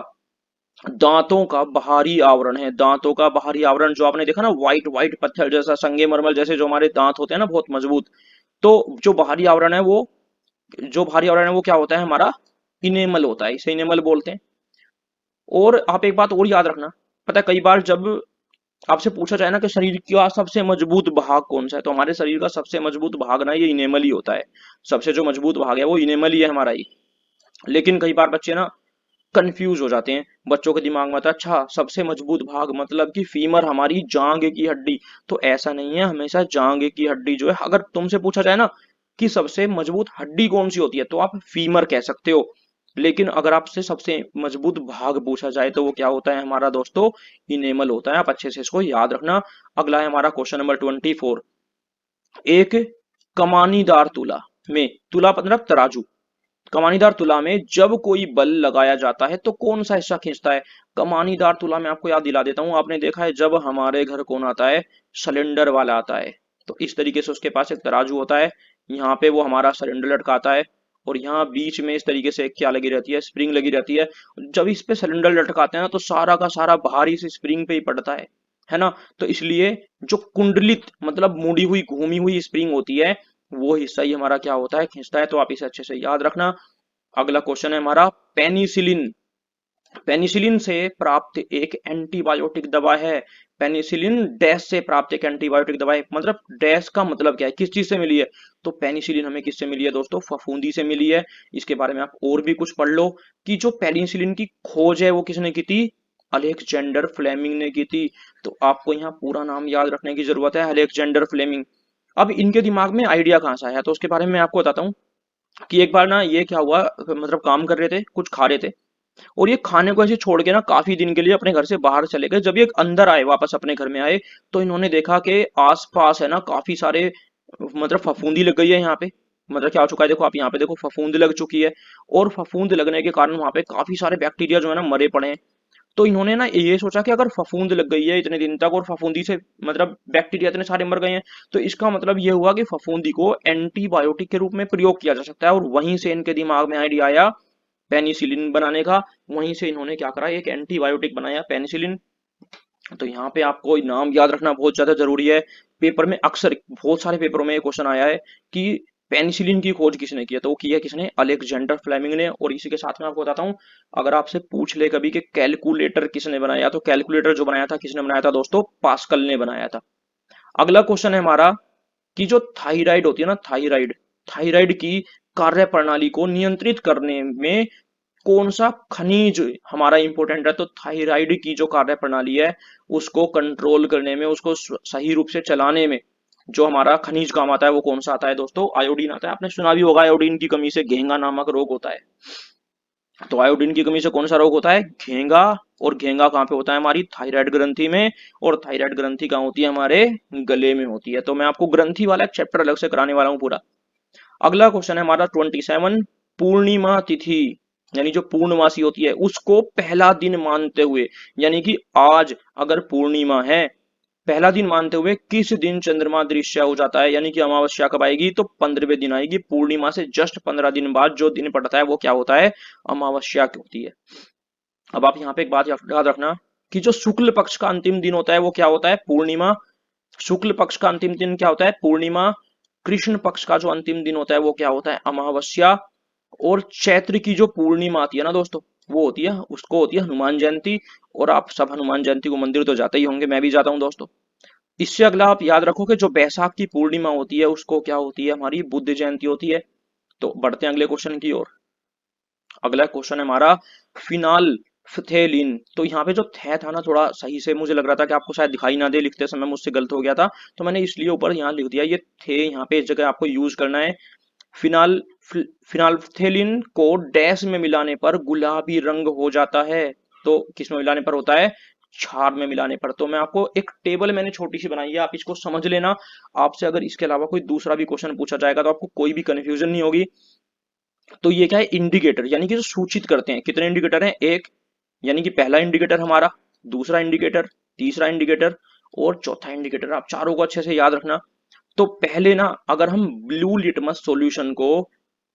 दांतों का बाहरी आवरण है। दांतों का बाहरी आवरण, जो आपने देखा ना, व्हाइट व्हाइट पत्थर जैसा, संगमरमर जैसे जो हमारे दांत होते हैं ना, बहुत मजबूत। तो जो बाहरी आवरण है वो, जो बाहरी आवरण है वो क्या होता है हमारा, इनेमल होता है, इसे इनेमल बोलते हैं। और आप एक बात और याद रखना, पता है कई बार जब आपसे पूछा जाए ना कि शरीर का सबसे मजबूत भाग कौन सा है, तो हमारे शरीर का सबसे मजबूत भाग ना ये इनेमल ही होता है। सबसे जो मजबूत भाग है वो इनेमल ही है हमारा ही। लेकिन कई बार बच्चे ना कंफ्यूज हो जाते हैं, बच्चों के दिमाग में आता है अच्छा सबसे मजबूत भाग मतलब कि फीमर, हमारी जांग की हड्डी। तो ऐसा नहीं है, हमेशा जांग की हड्डी जो है, अगर तुमसे पूछा जाए ना कि सबसे मजबूत हड्डी कौन सी होती है, तो आप फीमर कह सकते हो। लेकिन अगर आपसे सबसे मजबूत भाग पूछा जाए तो वो क्या होता है हमारा दोस्तों, इनेमल होता है। आप अच्छे से इसको याद रखना। अगला है हमारा क्वेश्चन नंबर 24। एक कमानीदार तुला में, तुला मतलब तराजू, कमानीदार तुला में जब कोई बल लगाया जाता है तो कौन सा हिस्सा खींचता है। कमानीदार तुला में आपको याद दिला देता हूं, आपने देखा है जब हमारे घर कौन आता है, सिलेंडर वाला आता है, तो इस तरीके से उसके पास एक तराजू होता है, यहाँ पे वो हमारा सिलेंडर लटकाता है, और यहाँ बीच में इस तरीके से क्या लगी रहती है, स्प्रिंग लगी रहती है। जब इस पे सिलेंडर लटकाते हैं ना तो सारा का सारा भारी इस स्प्रिंग पे ही पड़ता है ना। तो इसलिए जो कुंडलित मतलब मुड़ी हुई घूमी हुई स्प्रिंग होती है, वो हिस्सा ही हमारा क्या होता है, खींचता है। तो आप इसे अच्छे से याद रखना। अगला क्वेश्चन है हमारा पेनिसिलिन। पेनिसिलिन से प्राप्त एक एंटीबायोटिक दवा है। पेनिसिलिन डैश से प्राप्त एक एंटीबायोटिक दवा है, मतलब डैश का मतलब क्या है, किस चीज से मिली है। तो पेनिसिलिन हमें किससे मिली है दोस्तों, फफूंदी से मिली है। इसके बारे में आप और भी कुछ पढ़ लो कि जो पेनिसिलिन की खोज है वो किसने की थी, अलेक्जेंडर फ्लेमिंग ने की थी। तो आपको यहाँ पूरा नाम याद रखने की जरूरत है, अलेक्जेंडर फ्लेमिंग। अब इनके दिमाग में आइडिया कहाँ से आया, तो उसके बारे में मैं आपको बताता हूँ कि एक बार ना ये क्या हुआ, मतलब काम कर रहे थे, कुछ खा रहे थे, और ये खाने को ऐसे छोड़ के ना काफी दिन के लिए अपने घर से बाहर चले गए। जब ये अंदर आए, वापस अपने घर में आए, तो इन्होंने देखा कि आसपास है ना काफी सारे, मतलब फफूंदी लग गई है यहाँ पे। मतलब क्या हो चुका है, देखो आप यहाँ पे देखो फफूंद लग चुकी है, और फफूंद लगने के कारण वहां पे काफी सारे बैक्टीरिया जो है ना मरे पड़े हैं। तो इन्होंने ना ये सोचा कि अगर फफूंद लग गई है इतने दिन तक, और फफूंदी से मतलब बैक्टीरिया इतने सारे मर गए हैं, तो इसका मतलब ये हुआ कि फफूंदी को एंटीबायोटिक के रूप में प्रयोग किया जा सकता है। और वहीं से इनके दिमाग में आइडिया आया पेनिसिलिन बनाने का। वहीं से इन्होंने क्या करा, एक एंटीबायोटिक बनाया पेनिसिलिन। तो यहाँ पे आपको नाम याद रखना बहुत ज्यादा जरूरी है। पेपर में अक्सर बहुत सारे पेपरों में ये क्वेश्चन आया है कि पेनिसिलिन की खोज किसने की है, तो वो की है किसने, अलेक्जेंडर फ्लेमिंग ने। और इसी के साथ में आपको बताता हूँ, अगर आपसे पूछ ले कभी कि कैलकुलेटर किसने बनाया, तो कैलकुलेटर जो बनाया था, किसने बनाया था दोस्तों, पास्कल ने बनाया था। अगला क्वेश्चन है हमारा कि जो थायराइड होती है ना, थायराइड, थायराइड की कार्य प्रणाली को नियंत्रित करने में कौन सा खनिज हमारा इंपॉर्टेंट है। तो थायराइड की जो कार्य प्रणाली है उसको कंट्रोल करने में, उसको सही रूप से चलाने में जो हमारा खनिज काम आता है वो कौन सा आता है दोस्तों, आयोडीन आता है। आपने सुना भी होगा आयोडीन की कमी से घेंगा नामक रोग होता है। तो आयोडीन की कमी से कौन सा रोग होता है, घेंगा। और घेंगा कहाँ पे होता है, हमारी थायराइड ग्रंथि में। और थायराइड ग्रंथि कहाँ होती है, हमारे गले में होती है। तो मैं आपको ग्रंथि वाला एक चैप्टर अलग से कराने वाला हूँ पूरा। अगला क्वेश्चन है हमारा 27। पूर्णिमा तिथि, यानी जो पूर्णमासी होती है उसको पहला दिन मानते हुए, यानी कि आज अगर पूर्णिमा है, पहला दिन मानते हुए किस दिन चंद्रमा दृश्य हो जाता है, यानी कि अमावस्या कब आएगी, तो 15वें दिन आएगी। पूर्णिमा से जस्ट 15 दिन बाद जो दिन पड़ता है वो क्या होता है, अमावस्या की होती है। अब आप यहाँ पे एक बात याद रखना कि जो शुक्ल पक्ष का अंतिम दिन होता है वो क्या होता है, पूर्णिमा। शुक्ल पक्ष का अंतिम दिन क्या होता है, पूर्णिमा। कृष्ण पक्ष का जो अंतिम दिन होता है वो क्या होता है, अमावस्या। और चैत्र की जो पूर्णिमा आती है ना दोस्तों, वो होती है, उसको होती है हनुमान जयंती। और आप सब हनुमान जयंती को मंदिर तो जाते ही होंगे, मैं भी जाता हूँ दोस्तों। इससे अगला आप याद रखो कि जो बैसाख की पूर्णिमा होती है उसको क्या होती है, हमारी बुद्ध जयंती होती है। तो बढ़ते हैं अगले क्वेश्चन की ओर। अगला क्वेश्चन है हमारा फिनाल फ्थेलिन। तो यहाँ पे जो थे था ना, थोड़ा सही से मुझे लग रहा था कि आपको शायद दिखाई ना दे लिखते समय, मुझसे गलत हो गया था, तो मैंने इसलिए ऊपर यहाँ लिख दिया। ये थे यहाँ पे इस जगह आपको यूज करना है। फिनाल फिनाल्फथेलिन को डैश में मिलाने पर गुलाबी रंग हो जाता है। तो किस में मिलाने पर होता है, क्षार में मिलाने पर। तो मैं आपको एक टेबल मैंने छोटी सी बनाई है, आप इसको समझ लेना। आपसे अगर इसके अलावा कोई दूसरा भी क्वेश्चन पूछा जाएगा तो आपको कोई भी कंफ्यूजन नहीं होगी। तो ये क्या है, इंडिकेटर, यानी कि जो सूचित करते हैं। कितने इंडिकेटर हैं, एक, यानी कि पहला इंडिकेटर हमारा, दूसरा इंडिकेटर, तीसरा इंडिकेटर और चौथा इंडिकेटर। आप चारों को अच्छे से याद रखना। तो पहले ना, अगर हम ब्लू लिटमस सॉल्यूशन को,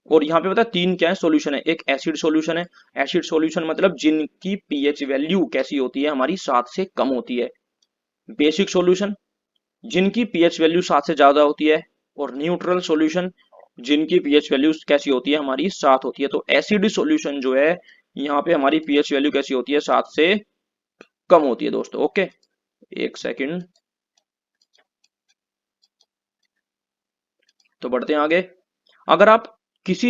और यहाँ पे पता है तीन क्या है सॉल्यूशन है, एक एसिड सॉल्यूशन है। एसिड सॉल्यूशन मतलब जिनकी पीएच वैल्यू कैसी होती है, हमारी 7 से कम होती है। बेसिक सॉल्यूशन, जिनकी पीएच वैल्यू 7 से ज्यादा होती है। और न्यूट्रल सॉल्यूशन, जिनकी पीएच वैल्यू कैसी होती है, हमारी 7 होती है। तो एसिड सॉल्यूशन जो है, यहाँ पे हमारी पीएच वैल्यू कैसी होती है, 7 से कम होती है दोस्तों। ओके, एक सेकंड। तो बढ़ते हैं आगे। अगर आप किसी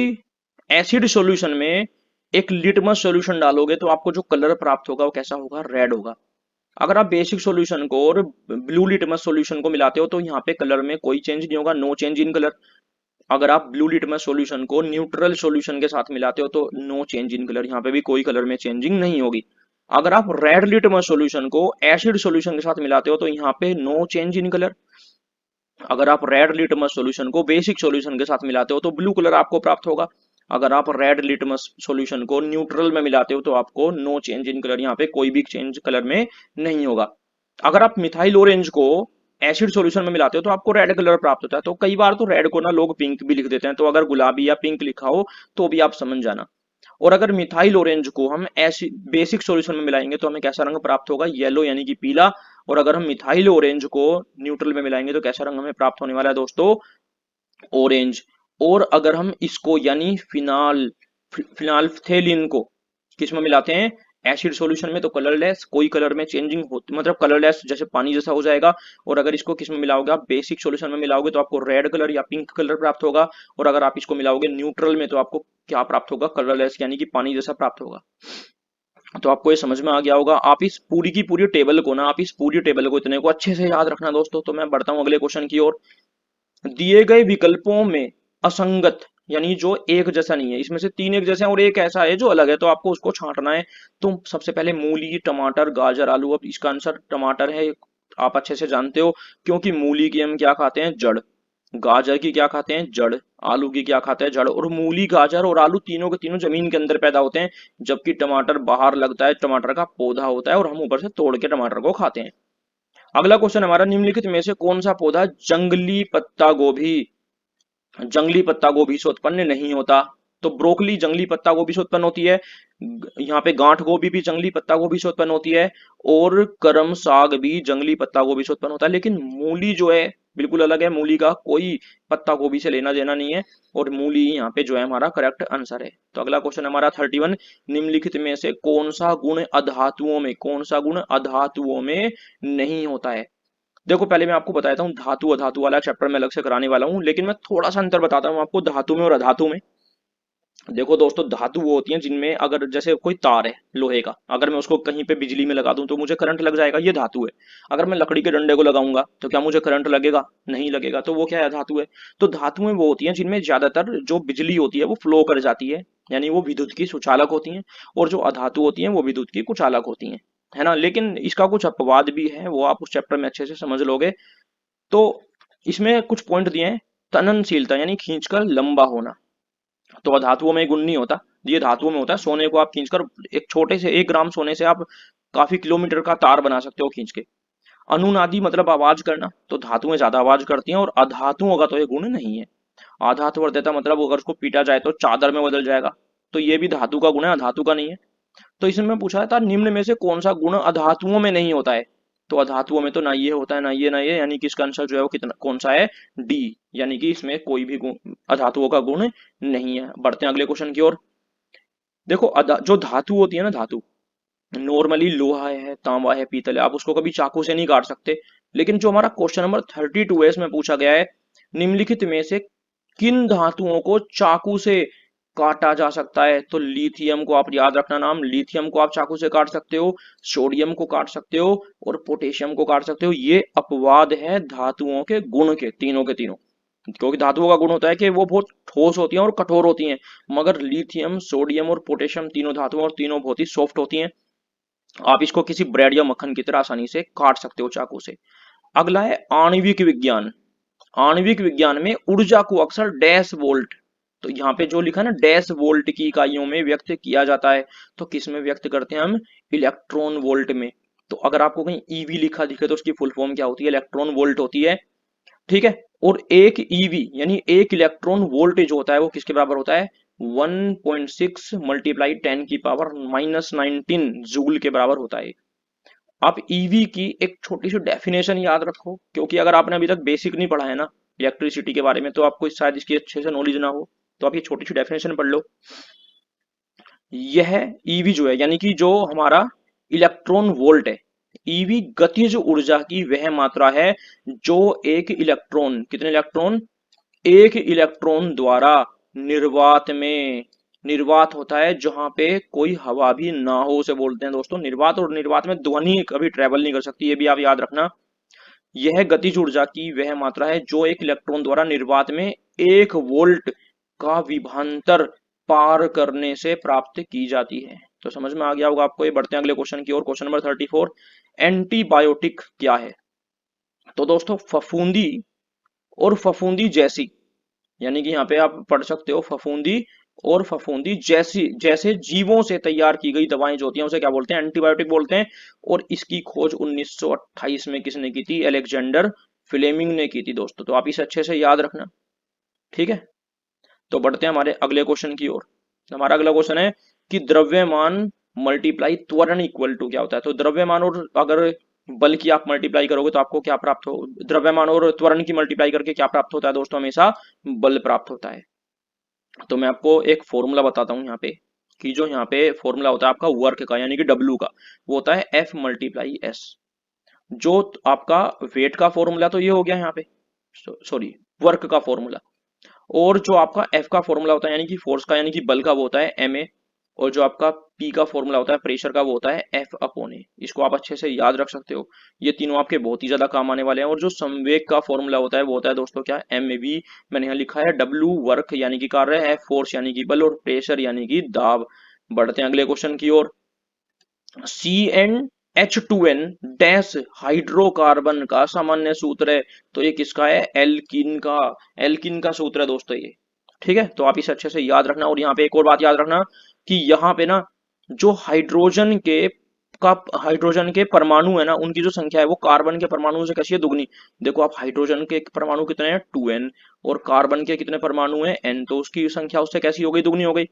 एसिड सॉल्यूशन में एक लिटमस सॉल्यूशन डालोगे तो आपको जो कलर प्राप्त होगा वो कैसा होगा, रेड होगा। अगर आप बेसिक सॉल्यूशन को और ब्लू लिटमस सॉल्यूशन को मिलाते हो तो यहाँ पे कलर में कोई चेंज नहीं होगा, नो चेंज इन कलर। अगर आप ब्लू लिटमस सॉल्यूशन को न्यूट्रल सॉल्यूशन के साथ मिलाते हो तो नो चेंज इन कलर, यहाँ पे भी कोई कलर में चेंजिंग नहीं होगी। अगर आप रेड लिटमस सॉल्यूशन को एसिड सॉल्यूशन के साथ मिलाते हो तो यहाँ पे नो चेंज इन कलर। अगर आप रेड लिटमस सॉल्यूशन को बेसिक सॉल्यूशन के साथ मिलाते हो तो ब्लू कलर आपको प्राप्त होगा। अगर आप रेड लिटमस सॉल्यूशन को न्यूट्रल में मिलाते हो तो आपको नो चेंज इन कलर, यहाँ पे कोई भी चेंज कलर में नहीं होगा। अगर आप मिथाइल ऑरेंज को एसिड सॉल्यूशन में मिलाते हो तो आपको रेड कलर प्राप्त होता है। तो कई बार तो रेड को ना लोग पिंक भी लिख देते हैं, तो अगर गुलाबी या पिंक लिखा हो तो भी आप समझ जाना। और अगर मिथाइल ऑरेंज को हम ऐसी बेसिक सॉल्यूशन में मिलाएंगे तो हमें कैसा रंग प्राप्त होगा, येलो यानी कि पीला। और अगर हम मिथाइल ऑरेंज को न्यूट्रल में मिलाएंगे तो कैसा रंग हमें प्राप्त होने वाला है दोस्तों, ऑरेंज। और अगर हम इसको यानी फिनाल्फथेलिन को किस में मिलाते हैं, एसिड सॉल्यूशन में, तो कलरलेस, कोई कलर में चेंजिंग होती, मतलब कलरलेस जैसे पानी जैसा हो जाएगा। और अगर इसको किस में मिलाओगे, आप बेसिक सॉल्यूशन में मिलाओगे तो आपको रेड कलर या पिंक कलर प्राप्त होगा। और अगर आप इसको मिलाओगे न्यूट्रल में तो आपको क्या प्राप्त होगा, कलरलेस यानी कि पानी जैसा प्राप्त होगा। तो आपको ये समझ में आ गया होगा। आप इस पूरी की पूरी टेबल को ना, आप इस पूरी टेबल को इतने को अच्छे से याद रखना दोस्तों। तो मैं बढ़ता हूं अगले क्वेश्चन की ओर। दिए गए विकल्पों में असंगत, यानी जो एक जैसा नहीं है, इसमें से तीन एक जैसे हैं और एक ऐसा है जो अलग है, तो आपको उसको छांटना है। तो सबसे पहले मूली, टमाटर, गाजर, आलू। अब इसका आंसर टमाटर है, आप अच्छे से जानते हो, क्योंकि मूली की हम क्या खाते हैं, जड़। गाजर की क्या खाते हैं, जड़। आलू की क्या खाते हैं, जड़। और मूली, गाजर और आलू तीनों के तीनों जमीन के अंदर पैदा होते हैं, जबकि टमाटर बाहर लगता है, टमाटर का पौधा होता है और हम ऊपर से तोड़ के टमाटर को खाते हैं। अगला क्वेश्चन हमारा, निम्नलिखित में से कौन सा पौधा जंगली पत्ता गोभी, जंगली पत्ता गोभी से उत्पन्न नहीं होता। तो ब्रोकली जंगली पत्ता गोभी से उत्पन्न होती है। यहाँ पे गांठ गोभी भी जंगली पत्ता गोभी से उत्पन्न होती है। और करम साग भी जंगली पत्ता गोभी से उत्पन्न होता है। लेकिन मूली जो है बिल्कुल अलग है, मूली का कोई पत्ता गोभी से लेना देना नहीं है। और मूली यहाँ पे जो है हमारा करेक्ट आंसर है। तो अगला क्वेश्चन हमारा 31, निम्नलिखित में से कौन सा गुण अधातुओं में, कौन सा गुण अधातुओं में नहीं होता है। देखो पहले मैं आपको बताता हूँ, धातु अधातु वाला चैप्टर में अलग से कराने वाला हूँ, लेकिन मैं थोड़ा सा अंतर बताता हूँ आपको धातु में और अधातु में। देखो दोस्तों, धातु वो होती है जिनमें अगर जैसे कोई तार है लोहे का, अगर मैं उसको कहीं पे बिजली में लगा दूं तो मुझे करंट लग जाएगा, ये धातु है। अगर मैं लकड़ी के डंडे को लगाऊंगा तो क्या मुझे करंट लगेगा, नहीं लगेगा, तो वो क्या है, धातु है। तो धातुएं वो होती हैं जिनमें ज्यादातर जो बिजली होती है वो फ्लो कर जाती है, यानी वो विद्युत की सुचालक होती हैं। और जो अधातु होती हैं वो विद्युत की कुचालक होती हैं, है ना। लेकिन इसका कुछ अपवाद भी है, वो आप उस चैप्टर में अच्छे से समझ लोगे। तो इसमें कुछ पॉइंट दिए हैं। तननशीलता यानी खींचकर लंबा होना, तो अधातुओं में गुण नहीं होता, ये धातुओं में होता है। सोने को आप खींचकर, एक छोटे से 1 ग्राम सोने से आप काफी किलोमीटर का तार बना सकते हो खींच के। अनुनादी मतलब आवाज करना, तो धातुएं ज्यादा आवाज करती हैं और अधातुओं का तो ये गुण नहीं है। आधातु वर्ध्यता मतलब अगर उसको पीटा जाए तो चादर में बदल जाएगा, तो ये भी धातु का गुण है, अधातु का नहीं है। तो इसमें पूछा था निम्न में से कौन सा गुण अधातुओं में नहीं होता है। तो अधातुओं में तो ना ये होता है, ना ये, ना ये, यानी कि इसका आंसर जो है वो कितना कौन सा है, डी। यानी कि इसमें कोई भी गुण अधातुओं का गुण नहीं है। बढ़ते हैं अगले क्वेश्चन की ओर। देखो जो धातु होती है ना, धातु नॉर्मली लोहा है, तांबा है, पीतल है, आप उसको कभी चाकू से नहीं काट सकते। लेकिन जो हमारा क्वेश्चन नंबर 32 है इसमें पूछा गया है निम्नलिखित में से किन धातुओं को चाकू से काटा जा सकता है। तो लिथियम को आप याद रखना नाम, लिथियम को आप चाकू से काट सकते हो, सोडियम को काट सकते हो और पोटेशियम को काट सकते हो। ये अपवाद है धातुओं के गुण के, तीनों के तीनों, क्योंकि धातुओं का गुण होता है कि वो बहुत ठोस होती हैं और कठोर होती हैं, मगर लिथियम, सोडियम और पोटेशियम तीनों धातुओं और तीनों बहुत ही सॉफ्ट होती हैं। आप इसको किसी ब्रेड या मक्खन की तरह आसानी से काट सकते हो चाकू से। अगला है आणविक विज्ञान। आणविक विज्ञान में ऊर्जा को अक्सर डैश वोल्ट, तो यहाँ पे जो लिखा है ना डैश वोल्ट की इकाइयों में व्यक्त किया जाता है, तो किस में व्यक्त करते हैं हम, इलेक्ट्रॉन वोल्ट में। तो अगर आपको कहीं ईवी लिखा दिखे तो उसकी फुल फॉर्म क्या होती है, इलेक्ट्रॉन वोल्ट होती है। ठीक है, और एक ईवी यानी एक इलेक्ट्रॉन वोल्टेज होता है वो किसके बराबर होता है, 1.6 मल्टीप्लाई 10 की पावर -19 जूल के बराबर होता है। आप ईवी की एक छोटी सी डेफिनेशन याद रखो, क्योंकि अगर आपने अभी तक बेसिक नहीं पढ़ा है ना इलेक्ट्रिसिटी के बारे में तो आपको शायद इसकी अच्छे से नॉलेज ना हो, तो आप ये छोटी सी डेफिनेशन पढ़ लो। यह ईवी जो है यानी कि जो हमारा इलेक्ट्रॉन वोल्ट है, ईवी गतिज ऊर्जा की वह मात्रा है जो एक इलेक्ट्रॉन, कितने इलेक्ट्रॉन, एक इलेक्ट्रॉन द्वारा निर्वात में, निर्वात होता है जहां पे कोई हवा भी ना हो उसे बोलते हैं दोस्तों निर्वात, और निर्वात में ध्वनि कभी ट्रेवल नहीं कर सकती, ये भी आप याद रखना। यह गतिज ऊर्जा की वह मात्रा है जो एक इलेक्ट्रॉन द्वारा निर्वात में 1 वोल्ट का विभवांतर पार करने से प्राप्त की जाती है। तो समझ में आ गया होगा आपको। ये बढ़ते हैं अगले क्वेश्चन की ओर। क्वेश्चन नंबर 34, एंटीबायोटिक क्या है। तो दोस्तों फफूंदी और फफूंदी जैसी, यानी कि यहाँ पे आप पढ़ सकते हो फफूंदी और फफूंदी जैसी, जैसे जीवों से तैयार की गई दवाएं जो होती हैं उसे क्या बोलते हैं, एंटीबायोटिक बोलते हैं। और इसकी खोज 1928 में किसने की थी, अलेक्जेंडर फ्लेमिंग ने की थी दोस्तों। तो आप इसे अच्छे से याद रखना। ठीक है, तो बढ़ते हैं हमारे अगले क्वेश्चन की ओर। हमारा अगला क्वेश्चन है कि द्रव्यमान मल्टीप्लाई त्वरण इक्वल टू क्या होता है। तो द्रव्यमान और अगर बल की आप मल्टीप्लाई करोगे तो आपको क्या प्राप्त हो, द्रव्यमान और त्वरण की मल्टीप्लाई करके क्या प्राप्त होता है दोस्तों, हमेशा बल प्राप्त होता है। तो मैं आपको एक फॉर्मूला बताता हूँ यहाँ पे, कि जो यहाँ पे फॉर्मूला होता है आपका वर्क का यानी कि डब्ल्यू का, वो होता है एफ मल्टीप्लाई एस। जो आपका वेट का फॉर्मूला तो ये हो गया यहाँ पे, सॉरी वर्क का फॉर्मूला, और जो आपका एफ का फॉर्मूला होता है यानी कि फोर्स का यानी कि बल का वो होता है एम ए, और जो आपका पी का फॉर्मूला होता है प्रेशर का वो होता है एफ अपॉन ए। इसको आप अच्छे से याद रख सकते हो, ये तीनों आपके बहुत ही ज्यादा काम आने वाले हैं। और जो संवेग का फॉर्मूला होता है वो होता है दोस्तों क्या, एम ए बी, मैंने यहाँ लिखा है डब्ल्यू वर्क यानी कि कार्य, एफ फोर्स यानी कि बल, और प्रेशर यानी कि दाब। बढ़ते हैं अगले क्वेश्चन की ओर। C N H two N dash hydrocarbon का सामान्य सूत्र है। तो ये किसका है, एल्किन का, एल्किन का सूत्र है दोस्तों ये। ठीक है, तो आप इसे अच्छे से याद रखना। और यहाँ पे एक और बात याद रखना कि यहाँ पे ना जो हाइड्रोजन के परमाणु है ना उनकी जो संख्या है वो कार्बन के परमाणु से कैसी है, दुगनी। देखो आप हाइड्रोजन के परमाणु कितने हैं, 2n, और कार्बन के कितने परमाणु हैं, n, तो उसकी संख्या उससे कैसी हो गई, दुगनी हो गई।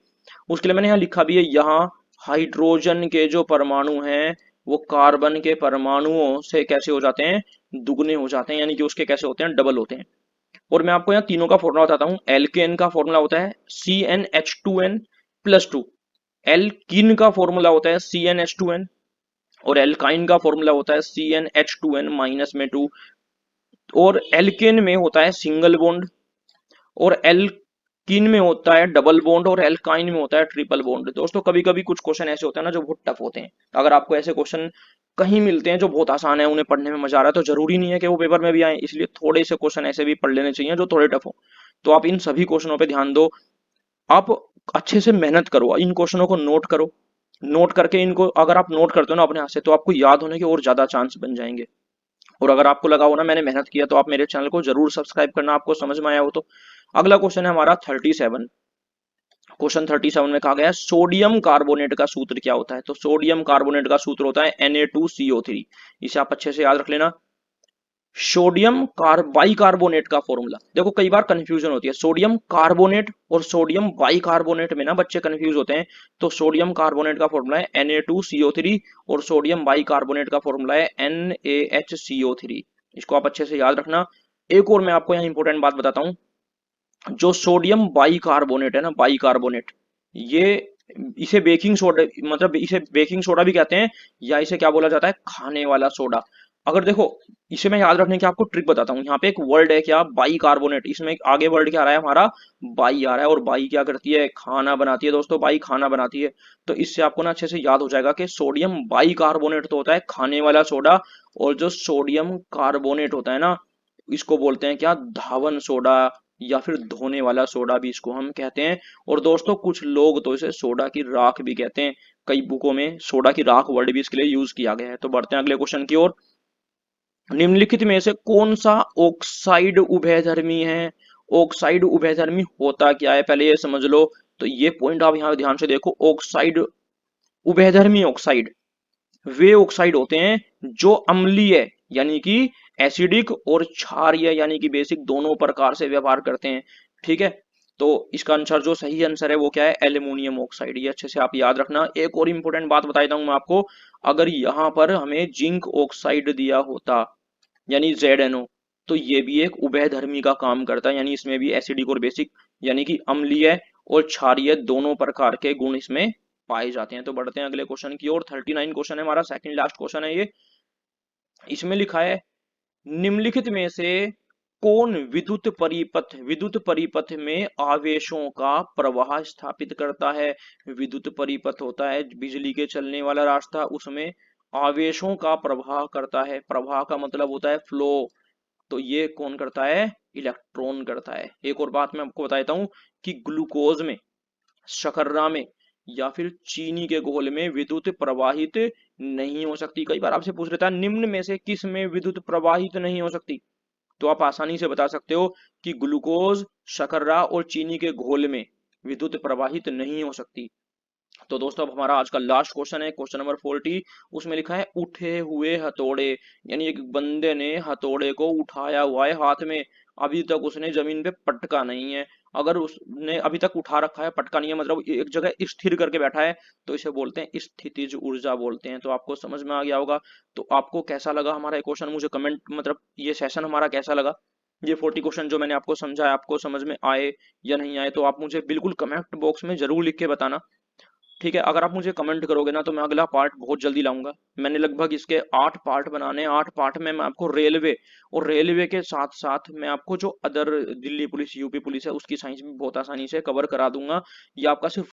उसके लिए मैंने यहाँ लिखा भी है, यहाँ हाइड्रोजन के जो परमाणु हैं वो कार्बन के परमाणुओं से कैसे हो जाते हैं, दुगने हो जाते हैं, यानी कि उसके कैसे होते हैं, डबल होते हैं। और मैं आपको यहाँ तीनों का फॉर्मूला बताता हूँ। एल्केन का फॉर्मूला होता है CnH2n+2, एल्कीन का फॉर्मूला होता है CnH2n, और एल्काइन का फॉर्मूला होता है CnH2n माइनस में 2। और एल्केन में होता है सिंगल बॉन्ड, और एल्कीन में होता है डबल बॉन्ड, और एल्काइन में होता है ट्रिपल बॉन्ड। दोस्तों कभी कभी कुछ क्वेश्चन ऐसे होते हैं ना जो बहुत टफ होते हैं। अगर आपको ऐसे क्वेश्चन कहीं मिलते हैं जो बहुत आसान है, उन्हें पढ़ने में मजा आ रहा है, तो जरूरी नहीं है कि वो पेपर में भी आए, इसलिए थोड़े से क्वेश्चन ऐसे भी पढ़ लेने चाहिए जो थोड़े टफ हो। तो आप इन सभी क्वेश्चनों पे ध्यान दो, आप अच्छे से मेहनत करो, इन क्वेश्चनों को नोट करो। नोट करके इनको अगर आप नोट करते हो ना अपने हाथ से, तो आपको याद होने के और ज्यादा चांस बन जाएंगे। और अगर आपको लगा हो ना मैंने मेहनत किया, तो आप मेरे चैनल को जरूर सब्सक्राइब करना, आपको समझ में आया हो तो। अगला क्वेश्चन है हमारा 37। क्वेश्चन 37 में कहा गया है सोडियम कार्बोनेट का सूत्र क्या होता है। तो सोडियम कार्बोनेट का सूत्र होता है Na2CO3। इसे आप अच्छे से याद रख लेना। सोडियम बाइकार्बोनेट का फॉर्मूला, देखो कई बार कंफ्यूजन होती है, सोडियम कार्बोनेट और सोडियम बाइकार्बोनेट में ना बच्चे कंफ्यूज होते हैं। तो सोडियम कार्बोनेट का फॉर्मूला है Na2CO3, और सोडियम बाइकार्बोनेट का फॉर्मूला है NaHCO3। इसको आप अच्छे से याद रखना। एक और मैं आपको यहाँ इंपॉर्टेंट बात बताता हूँ, जो सोडियम बाइकार्बोनेट है ना, बाइकार्बोनेट, ये इसे बेकिंग सोडा, मतलब इसे बेकिंग सोडा भी कहते हैं, या इसे क्या बोला जाता है, खाने वाला सोडा। अगर देखो, इसे मैं याद रखने की आपको ट्रिक बताता हूँ। यहाँ पे एक वर्ड है क्या, बाई कार्बोनेट, इसमें एक आगे वर्ड क्या आ रहा है हमारा, बाई आ रहा है, और बाई क्या करती है, खाना बनाती है दोस्तों, बाई खाना बनाती है। तो इससे आपको ना अच्छे से याद हो जाएगा कि सोडियम बाई कार्बोनेट तो होता है खाने वाला सोडा, और जो सोडियम कार्बोनेट होता है ना, इसको बोलते हैं क्या, धावन सोडा, या फिर धोने वाला सोडा भी इसको हम कहते हैं। और दोस्तों कुछ लोग तो इसे सोडा की राख भी कहते हैं, कई बुकों में सोडा की राख वर्ड भी इसके लिए यूज किया गया है। तो बढ़ते हैं अगले क्वेश्चन की ओर। निम्नलिखित में से कौन सा ऑक्साइड उभयधर्मी है। ऑक्साइड उभयधर्मी होता क्या है, पहले ये समझ लो। तो ये पॉइंट आप यहाँ ध्यान से देखो, ऑक्साइड उभयधर्मी ऑक्साइड वे ऑक्साइड होते हैं जो अम्लीय यानी कि एसिडिक, और क्षारीय यानी कि बेसिक, दोनों प्रकार से व्यवहार करते हैं। ठीक है, तो इसका आंसर, जो सही आंसर है वो क्या है, एल्यूमिनियम ऑक्साइड। ये अच्छे से आप याद रखना। एक और इंपॉर्टेंट बात बता देता हूं मैं आपको, अगर यहाँ पर हमें जिंक ऑक्साइड दिया होता यानी ZnO, तो ये भी एक उभयधर्मी का काम करता है, यानी इसमें भी एसिडिक और बेसिक यानी कि अम्लीय और क्षारीय दोनों प्रकार के गुण इसमें पाए जाते हैं। तो बढ़ते हैं अगले क्वेश्चन की ओर। 39 क्वेश्चन है हमारा, सेकंड लास्ट क्वेश्चन है ये। इसमें लिखा है, निम्नलिखित में से कौन विद्युत परिपथ में आवेशों का प्रवाह स्थापित करता है। विद्युत परिपथ होता है बिजली के चलने वाला रास्ता, उसमें आवेशों का प्रवाह करता है। प्रवाह का मतलब होता है फ्लो, तो ये कौन करता है, इलेक्ट्रॉन करता है। एक और बात मैं आपको बता देता हूं कि ग्लूकोज में, शर्करा में, या फिर चीनी के घोल में विद्युत प्रवाहित नहीं हो सकती। कई बार आपसे पूछ लेता है निम्न में से किस में विद्युत प्रवाहित नहीं हो सकती, तो आप आसानी से बता सकते हो कि ग्लूकोज, शर्करा और चीनी के घोल में विद्युत प्रवाहित नहीं हो सकती। तो दोस्तों अब हमारा आज का लास्ट क्वेश्चन है, क्वेश्चन नंबर 40। उसमें लिखा है, उठे हुए हथौड़े, यानी एक बंदे ने हथौड़े को उठाया हुआ है हाथ में, अभी तक उसने जमीन पे पटका नहीं है। अगर उसने अभी तक उठा रखा है, पटका नहीं है, मतलब एक जगह स्थिर करके बैठा है, तो इसे बोलते हैं स्थितिज ऊर्जा बोलते हैं। तो आपको समझ में आ गया होगा। तो आपको कैसा लगा हमारा ये क्वेश्चन, मुझे कमेंट, मतलब ये सेशन हमारा कैसा लगा, ये 40 क्वेश्चन जो मैंने आपको समझाया, आपको समझ में आए या नहीं आए, तो आप मुझे बिल्कुल कमेंट बॉक्स में जरूर लिख के बताना। ठीक है, अगर आप मुझे कमेंट करोगे ना, तो मैं अगला पार्ट बहुत जल्दी लाऊंगा। मैंने लगभग इसके 8 पार्ट बनाने हैं। 8 पार्ट में मैं आपको रेलवे, और रेलवे के साथ साथ मैं आपको जो other Delhi police, UP police है, उसकी साइंस भी बहुत आसानी से कवर करा दूंगा। ये आपका सिर्फ